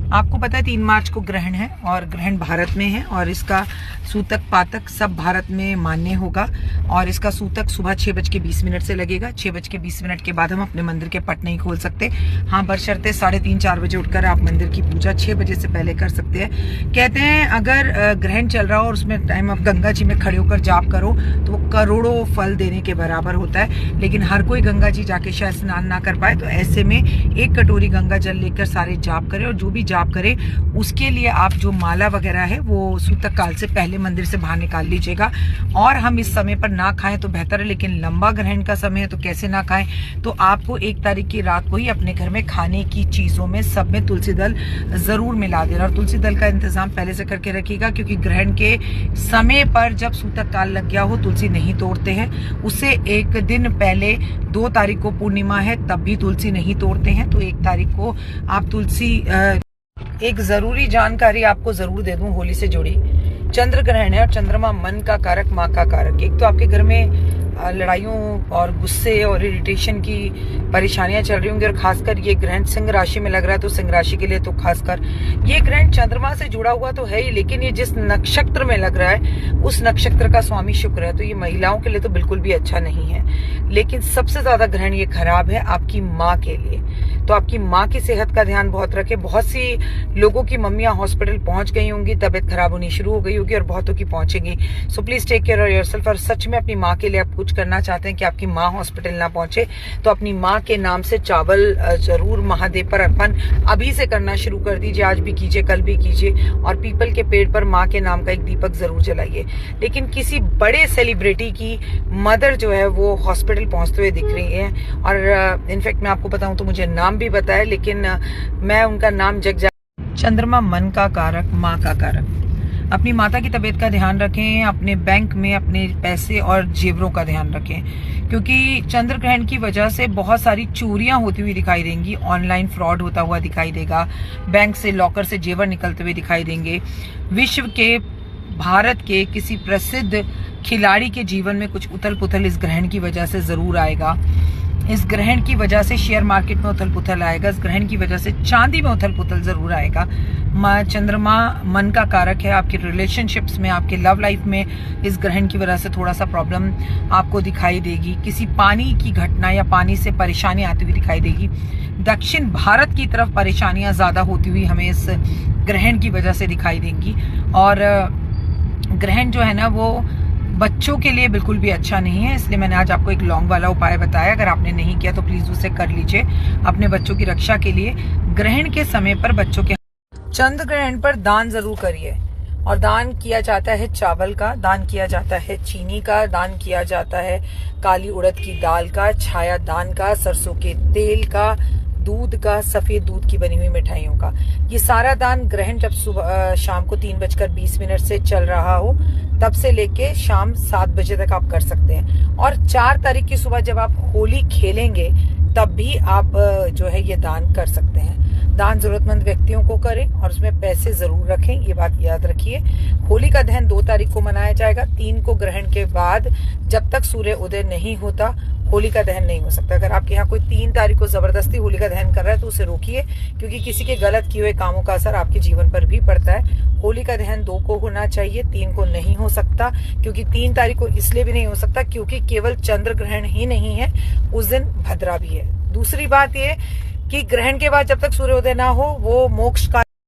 आपको पता है 3 मार्च को ग्रहण है और ग्रहण भारत में है और इसका सूतक पातक सब भारत में मान्य होगा और इसका सूतक सुबह 6:20 से लगेगा। 6:20 के बाद हम अपने मंदिर के पट नहीं खोल सकते। हाँ, बशर्ते 3:30-4 बजे उठकर आप मंदिर की पूजा 6 बजे से पहले कर सकते हैं। कहते हैं अगर ग्रहण चल रहा हो और उसमें टाइम आप गंगा जी में खड़े होकर जाप करो तो वो करोड़ों फल देने के बराबर होता है। लेकिन हर कोई गंगा जी जाके शायद स्नान ना कर पाए, तो ऐसे में 1 कटोरी गंगा जल लेकर सारे जाप करें और जो भी जाप करें उसके लिए आप जो माला वगैरह है वो सूतक काल से पहले मंदिर से बाहर निकाल लीजिएगा। और हम इस समय पर ना खाएं तो बेहतर है, लेकिन लंबा ग्रहण का समय है तो कैसे ना खाएं। तो आपको 1 तारीख की रात को ही अपने घर में खाने की चीजों में सब में तुलसी दल जरूर मिला देना और तुलसी दल का इंतजाम पहले से करके रखिएगा, क्योंकि ग्रहण के समय पर जब सूतक काल लग गया हो तुलसी नहीं तोड़ते हैं। उससे 1 दिन पहले 2 तारीख को पूर्णिमा है तब भी तुलसी नहीं तोड़ते हैं। तो 1 तारीख को आप तुलसी एक जरूरी जानकारी आपको जरूर दे दूं होली से जुड़ी। चंद्र ग्रहण है और चंद्रमा मन का कारक, माँ का कारक। एक तो आपके घर में लड़ाइयों और गुस्से और इरिटेशन की परेशानियां चल रही होंगी और खासकर ये ग्रहण सिंह राशि में लग रहा है तो सिंह राशि के लिए तो खासकर ये ग्रहण चंद्रमा से जुड़ा हुआ तो है ही, लेकिन ये जिस नक्षत्र में लग रहा है उस नक्षत्र का स्वामी शुक्र है, तो ये महिलाओं के लिए तो बिल्कुल भी अच्छा नहीं है। लेकिन सबसे ज्यादा ग्रहण ये खराब है आपकी माँ के लिए। तो आपकी माँ की सेहत का ध्यान बहुत रखें। बहुत सी लोगों की मम्मियां हॉस्पिटल पहुंच गई होंगी, तबियत खराब होनी शुरू हो गई होगी और बहुतों की पहुंचेंगी। So please take care of yourself. और सच में अपनी माँ के लिए आप कुछ करना चाहते हैं कि आपकी माँ हॉस्पिटल ना पहुंचे, तो अपनी माँ के नाम से चावल जरूर महादेव पर अर्पण अभी से करना शुरू कर दीजिए। आज भी कीजिए, कल भी कीजिए और पीपल के पेड़ पर माँ के नाम का एक दीपक जरूर जलाइए। लेकिन किसी बड़े सेलिब्रिटी की मदर जो है वो हॉस्पिटल पहुंचते हुए दिख रही है और इनफैक्ट मैं आपको बताऊं तो मुझे नाम भी बताया, लेकिन मैं उनका नाम चंद्रमा मन का कारक, माँ का कारक। अपनी माता की तबीयत का ध्यान रखें, अपने बैंक में अपने पैसे और जेवरों का ध्यान रखें, क्योंकि चंद्र ग्रहण की वजह से बहुत सारी चोरियां होती हुई दिखाई देंगी। ऑनलाइन फ्रॉड होता हुआ दिखाई देगा, बैंक से लॉकर से जेवर निकलते हुए दिखाई देंगे। विश्व के, भारत के किसी प्रसिद्ध खिलाड़ी के जीवन में कुछ उथल पुथल इस ग्रहण की वजह से जरूर आएगा। इस ग्रहण की वजह से शेयर मार्केट में उथल पुथल आएगा। इस ग्रहण की वजह से चांदी में उथल पुथल जरूर आएगा। चंद्रमा मन का कारक है, आपके रिलेशनशिप्स में, आपके लव लाइफ में इस ग्रहण की वजह से थोड़ा सा प्रॉब्लम आपको दिखाई देगी। किसी पानी की घटना या पानी से परेशानी आती हुई दिखाई देगी। दक्षिण भारत की तरफ परेशानियां ज्यादा होती हुई हमें इस ग्रहण की वजह से दिखाई देंगी। और ग्रहण जो है ना वो बच्चों के लिए बिल्कुल भी अच्छा नहीं है, इसलिए मैंने आज आपको एक लौंग वाला उपाय बताया। अगर आपने नहीं किया तो प्लीज उसे कर लीजिए अपने बच्चों की रक्षा के लिए। ग्रहण के समय पर बच्चों के चंद्र ग्रहण पर दान जरूर करिए और दान किया जाता है चावल का, दान किया जाता है चीनी का, दान किया जाता है काली उड़द की दाल का, छाया दान का, सरसों के तेल का, दूध का, सफेद दूध की बनी हुई मिठाइयों का। ये सारा दान ग्रहण जब सुबह शाम को 3:20 से चल रहा हो तब से लेके शाम 7 बजे तक आप कर सकते हैं। और 4 तारीख की सुबह जब आप होली खेलेंगे तब भी आप जो है ये दान कर सकते हैं। दान जरूरतमंद व्यक्तियों को करें और उसमें पैसे जरूर रखें, ये बात याद रखिए। होली का दहन 2 तारीख को मनाया जाएगा। 3 को ग्रहण के बाद जब तक सूर्य उदय नहीं होता होली का दहन नहीं हो सकता। अगर आपके यहाँ कोई 3 तारीख को जबरदस्ती होली का दहन कर रहा है तो उसे रोकिए, क्योंकि किसी के गलत किए हुए कामों का असर आपके जीवन पर भी पड़ता है। होली का दहन 2 को होना चाहिए, 3 को नहीं हो सकता, क्योंकि 3 तारीख को इसलिए भी नहीं हो सकता क्योंकि केवल चंद्र ग्रहण ही नहीं है, उस दिन भद्रा भी है। दूसरी बात ये कि ग्रहण के बाद जब तक सूर्योदय ना हो वो मोक्ष का